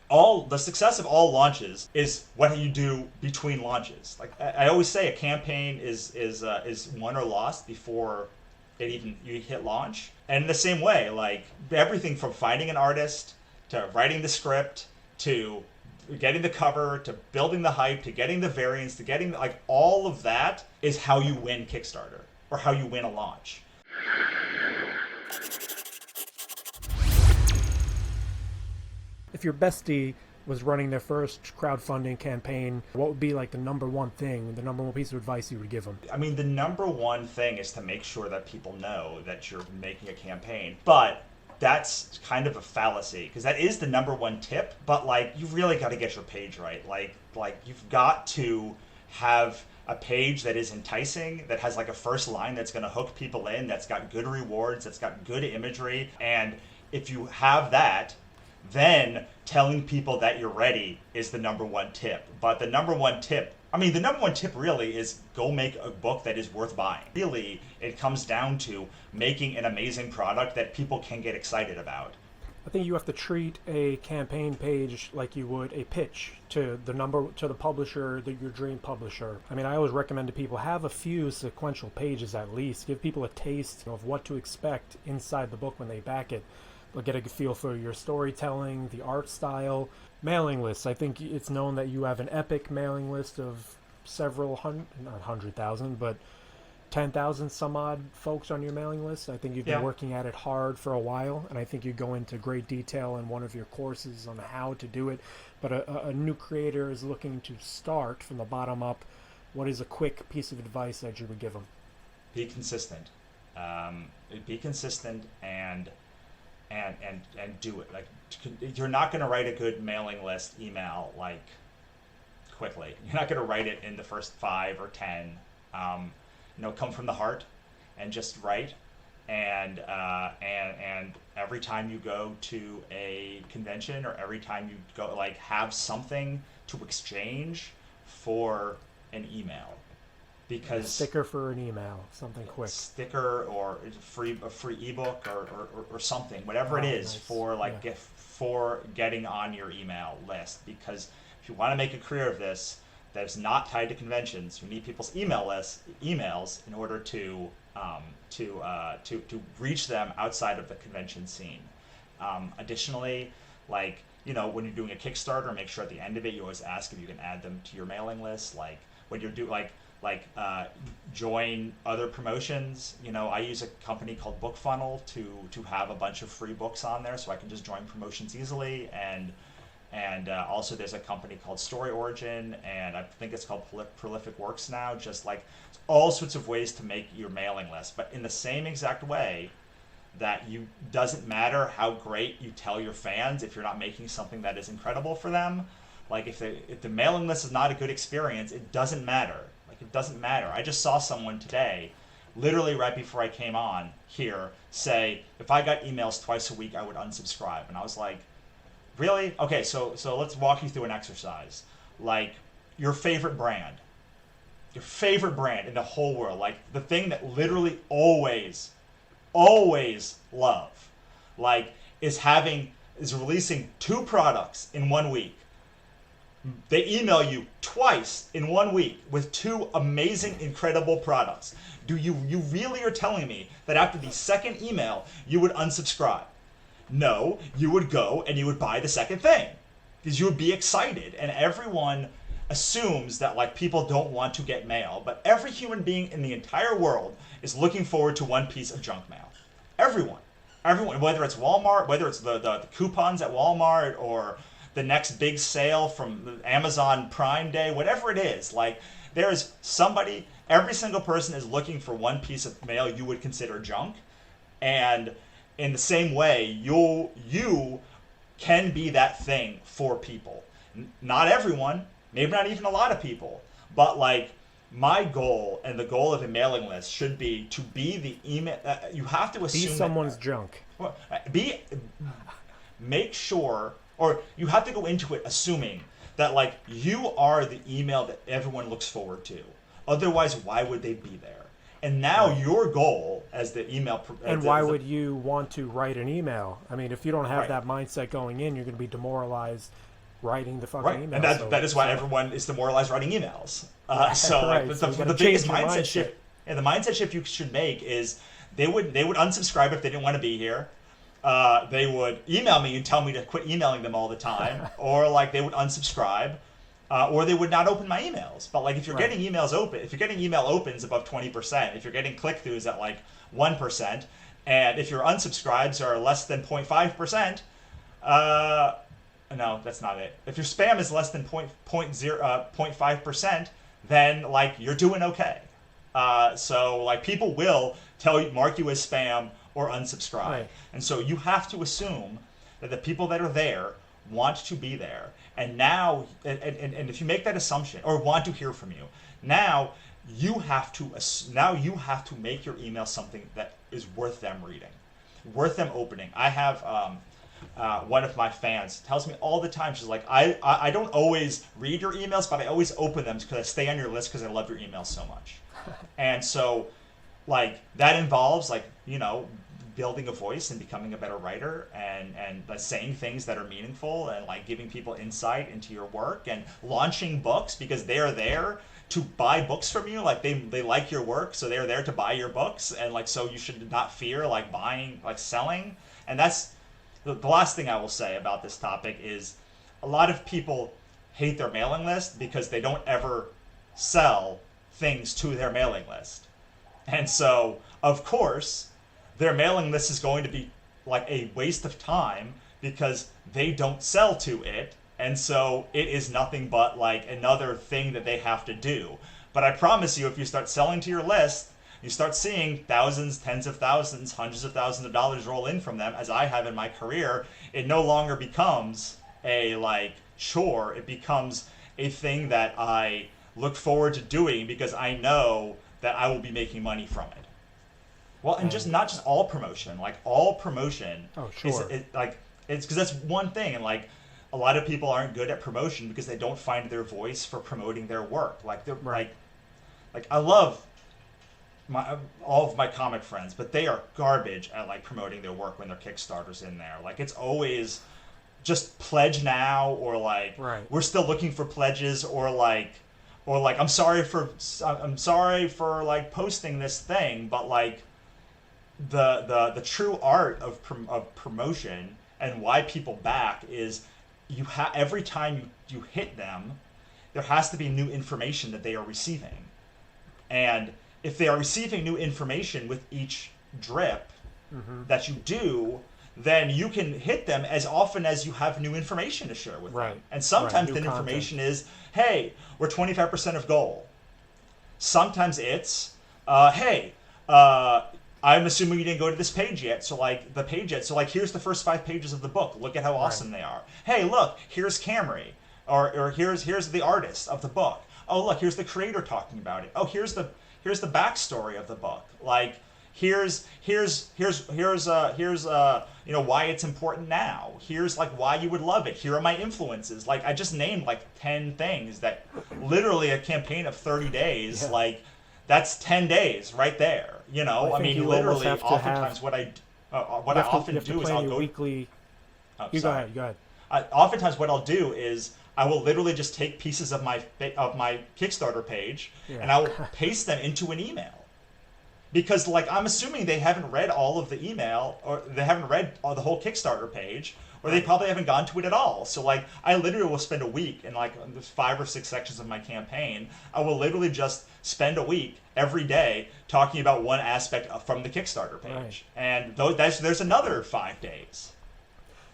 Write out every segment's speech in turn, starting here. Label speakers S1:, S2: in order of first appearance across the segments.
S1: all the success of all launches is what you do between launches. Like I always say, a campaign is won or lost before it even you hit launch. And in the same way, like everything from finding an artist to writing the script to getting the cover to building the hype to getting the variants to getting like all of that is how you win Kickstarter or how you win a launch.
S2: If your bestie was running their first crowdfunding campaign, what would be like the number one thing, the number one piece of advice you would give them?
S1: I mean, the number one thing is to make sure that people know that you're making a campaign. But that's kind of a fallacy because that is the number one tip. But like, you really got to get your page right. Like you've got to have a page that is enticing, that has like a first line that's going to hook people in, that's got good rewards, that's got good imagery, and if you have that, then telling people that you're ready is the number one tip. But the number one tip, I mean, the number one tip really is go make a book that is worth buying. Really, it comes down to making an amazing product that people can get excited about.
S2: I think you have to treat a campaign page like you would a pitch to the publisher, your dream publisher. I mean, I always recommend to people have a few sequential pages at least. Give people a taste of what to expect inside the book when they back it. They'll get a feel for your storytelling, the art style, mailing lists. I think it's known that you have an epic mailing list of several hundred, not 100,000, but 10,000 some odd folks on your mailing list. I think you've been working at it hard for a while, and I think you go into great detail in one of your courses on how to do it. But a new creator is looking to start from the bottom up. What is a quick piece of advice that you would give them?
S1: Be consistent. Be consistent and do it. Like, you're not going to write a good mailing list email like quickly. You're not going to write it in the first 5 or 10. Come from the heart and just write. And every time you go to a convention or every time you go, like, have something to exchange for an email. Because
S2: a sticker for an email, something quick.
S1: Sticker or a free ebook or something, whatever it is, nice. For getting on your email list. Because if you want to make a career of this that's not tied to conventions, you need people's emails in order to reach them outside of the convention scene. Additionally, like, when you're doing a Kickstarter, make sure at the end of it you always ask if you can add them to your mailing list. Like when you're join other promotions. I use a company called BookFunnel to have a bunch of free books on there, so I can just join promotions easily. And also there's a company called Story Origin, and I think it's called Prolific Works now. Just like all sorts of ways to make your mailing list, but in the same exact way that doesn't matter how great you tell your fans if you're not making something that is incredible for them. Like if the mailing list is not a good experience, it doesn't matter. It doesn't matter. I just saw someone today, literally right before I came on here, say, if I got emails twice a week, I would unsubscribe. And I was like, really? Okay, so let's walk you through an exercise. Like, your favorite brand in the whole world, like the thing that literally always love, like, is releasing 2 products in 1 week. They email you twice in 1 week with 2 amazing, incredible products. You really are telling me that after the second email, you would unsubscribe? No, you would go and you would buy the second thing because you would be excited. And everyone assumes that, like, people don't want to get mail, but every human being in the entire world is looking forward to one piece of junk mail. Everyone, whether it's Walmart, whether it's the coupons at Walmart or the next big sale from Amazon Prime Day, whatever it is, like, there's somebody, every single person is looking for one piece of mail you would consider junk. And in the same way, you can be that thing for people. Not everyone, maybe not even a lot of people, but like, my goal and the goal of a mailing list should be to be the email. You have to assume
S2: be someone's junk.
S1: Make sure. Or you have to go into it assuming that, like, you are the email that everyone looks forward to. Otherwise, why would they be there? And now your goal as the email...
S2: And why would you want to write an email? I mean, if you don't have that mindset going in, you're going to be demoralized writing the fucking
S1: Right,
S2: email.
S1: and that is why everyone is demoralized writing emails. So like
S2: right. So you
S1: the
S2: gotta
S1: biggest
S2: change your
S1: mindset
S2: mindset.
S1: shift, and the mindset shift you should make is they would unsubscribe if they didn't want to be here. They would email me and tell me to quit emailing them all the time, or like they would unsubscribe, or they would not open my emails. But like if you're
S2: Right.
S1: getting emails open, if you're getting email opens above 20%, if you're getting click throughs at like 1%, and if your unsubscribes are less than 0.5%, no, that's not it. If your spam is less than 0.5%, then like you're doing okay. So like people will mark you as spam or unsubscribe,
S2: Right.
S1: and so you have to assume that the people that are there want to be there. And now, and if you make that assumption or want to hear from you, now you have to make your email something that is worth them reading, worth them opening. I have one of my fans tells me all the time, she's like, I don't always read your emails, but I always open them because I stay on your list because I love your emails so much. And so like that involves like, building a voice and becoming a better writer, and saying things that are meaningful, and like giving people insight into your work, and launching books because they're there to buy books from you. Like they like your work, so they're there to buy your books, and like so you should not fear like buying, like selling. And that's the last thing I will say about this topic is a lot of people hate their mailing list because they don't ever sell things to their mailing list. And so, of course, their mailing list is going to be like a waste of time because they don't sell to it. And so it is nothing but like another thing that they have to do. But I promise you, if you start selling to your list, you start seeing thousands, tens of thousands, hundreds of thousands of dollars roll in from them, as I have in my career. It no longer becomes a like chore. It becomes a thing that I look forward to doing because I know that I will be making money from it. Well, and just not just all promotion, like all promotion.
S2: Oh, sure.
S1: It's because that's one thing, and like a lot of people aren't good at promotion because they don't find their voice for promoting their work. Like they're
S2: Right.
S1: like I love all of my comic friends, but they are garbage at like promoting their work when their Kickstarter's in there. Like it's always just pledge now, or like
S2: Right.
S1: we're still looking for pledges, or like I'm sorry for like posting this thing, but like the true art of promotion and why people back is every time you hit them, there has to be new information that they are receiving. And if they are receiving new information with each drip that you do, then you can hit them as often as you have new information to share with
S2: Right.
S1: them. And sometimes
S2: Right.
S1: the
S2: New
S1: information is, hey, we're 25% of goal. Sometimes it's, hey, I'm assuming you didn't go to this page yet, so like the page yet. So like here's the first 5 pages of the book. Look at how awesome they are. Hey, look, here's Camry, or here's the artist of the book. Oh, look, here's the creator talking about it. Oh, here's the backstory of the book. Like here's why it's important now. Here's like why you would love it. Here are my influences. Like I just named like 10 things that literally a campaign of 30 days,
S2: Yeah.
S1: like that's 10 days right there.
S2: Well,
S1: I mean,
S2: you almost
S1: literally,
S2: have to
S1: oftentimes
S2: have-
S1: what I
S2: You have to
S1: do is
S2: plan
S1: I'll
S2: your
S1: go.
S2: weekly.
S1: Oh,
S2: You
S1: sorry.
S2: go ahead.
S1: Oftentimes what I'll do is I will literally just take pieces of my Kickstarter page
S2: Yeah.
S1: and I will paste them into an email. Because like I'm assuming they haven't read all of the email, or they haven't read the whole Kickstarter page, or they probably haven't gone to it at all. So like I literally will spend a week in like the 5 or 6 sections of my campaign. I will literally just spend a week every day talking about one aspect from the Kickstarter page, and there's another 5 days.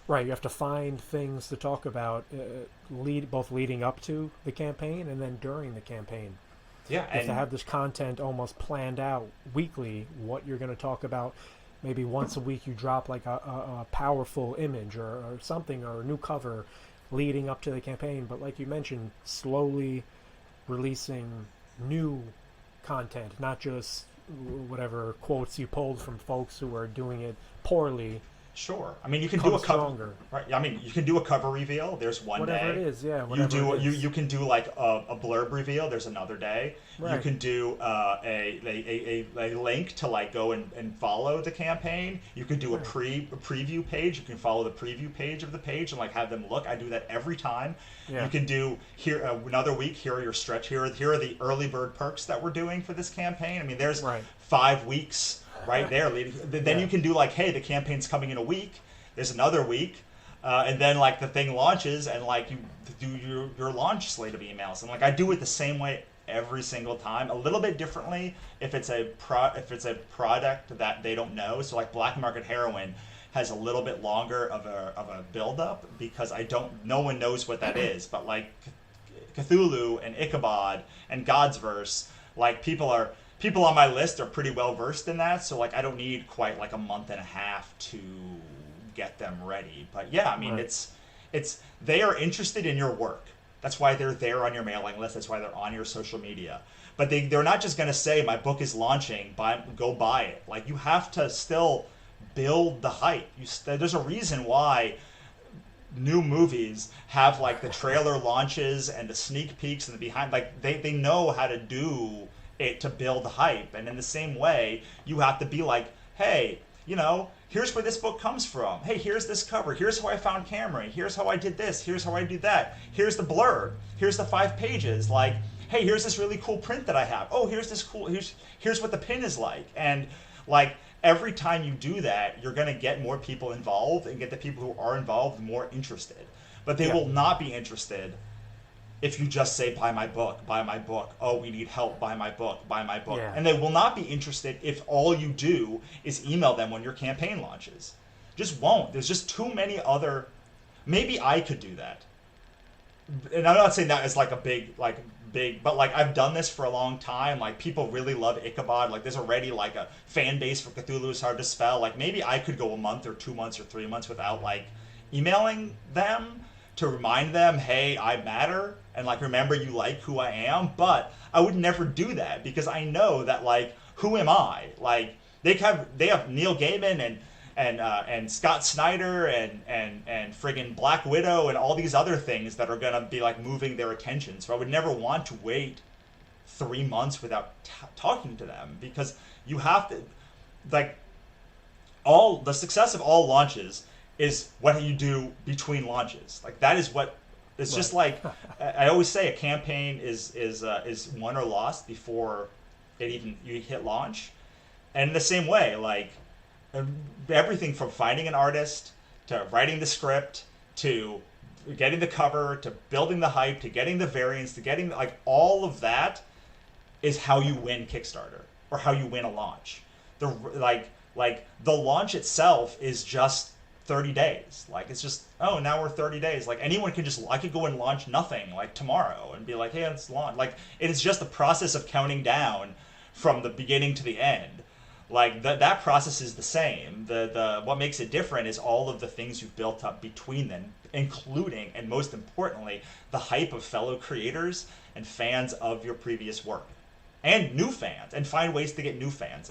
S2: Right, you have to find things to talk about, both leading up to the campaign and then during the campaign.
S1: Yeah,
S2: You have to have this content almost planned out weekly, what you're going to talk about. Maybe once a week you drop like a powerful image or something, or a new cover leading up to the campaign. But like you mentioned, slowly releasing new content, not just whatever quotes you pulled from folks who are doing it poorly
S1: Sure. I mean, you can do
S2: come
S1: a cover.
S2: stronger.
S1: Right. I mean, you can do a cover reveal. There's one
S2: Whatever
S1: day.
S2: it is, yeah.
S1: You
S2: Whatever
S1: do
S2: it is.
S1: you can do like a blurb reveal. There's another day. You
S2: Right.
S1: can do a link to like go and follow the campaign. You can do
S2: Right.
S1: a preview page. You can follow the preview page of the page and like have them look. I do that every time.
S2: Yeah.
S1: You can do here another week. Here are your stretch. Here are the early bird perks that we're doing for this campaign. I mean, there's
S2: Right.
S1: 5 weeks right there. Then
S2: Yeah.
S1: you can do like, hey, the campaign's coming in a week. There's another week, and then like the thing launches, and like you do your launch slate of emails, and like I do it the same way every single time, a little bit differently if it's a product that they don't know. So like Black Market Heroin has a little bit longer of a build up because no one knows what that is, but like Cthulhu and Ichabod and God's Verse, like people on my list are pretty well versed in that, so like I don't need quite like a month and a half to get them ready. But yeah, I mean,
S2: Right.
S1: it's they are interested in your work. That's why they're there on your mailing list. That's why they're on your social media. But they're not just going to say my book is launching, go buy it. Like you have to still build the hype. There's a reason why new movies have like the trailer launches and the sneak peeks and the behind, like they know how to do it to build hype. And in the same way, you have to be like, hey, here's where this book comes from. Hey, here's this cover. Here's how I found Camry. Here's how I did this. Here's how I do that. Here's the blurb. Here's the 5 pages. Like, hey, here's this really cool print that I have. Oh, here's what the pin is like. And like every time you do that, you're going to get more people involved and get the people who are involved more interested. But they
S2: Yeah.
S1: will not be interested if you just say, buy my book, buy my book. Oh, we need help, buy my book, buy my book.
S2: Yeah.
S1: And they will not be interested if all you do is email them when your campaign launches. Just won't. There's just too many other. Maybe I could do that. And I'm not saying that as like a big, but like I've done this for a long time. Like people really love Ichabod. Like there's already like a fan base for Cthulhu is Hard to Spell. Like maybe I could go a month or 2 months or 3 months without like emailing them to remind them, hey, I matter, and like remember you like who I am. But I would never do that because I know that like who am I? Like they have Neil Gaiman and Scott Snyder and friggin' Black Widow and all these other things that are gonna be like moving their attention. So I would never want to wait 3 months without talking to them because you have to like all the success of all launches is what you do between launches. Like that is what it's
S2: Right.
S1: just like I always say a campaign is won or lost before you hit launch. And in the same way, like everything from finding an artist to writing the script to getting the cover to building the hype to getting the variants to getting like all of that is how you win Kickstarter or how you win a launch. The the launch itself is just 30 days. Like it's just, oh, now we're 30 days. Like anyone can I could go and launch nothing like tomorrow and be like, hey, let's launch. Like it is just the process of counting down from the beginning to the end. Like that process is the same. The what makes it different is all of the things you've built up between them, including and most importantly, the hype of fellow creators and fans of your previous work. And new fans, and find ways to get new fans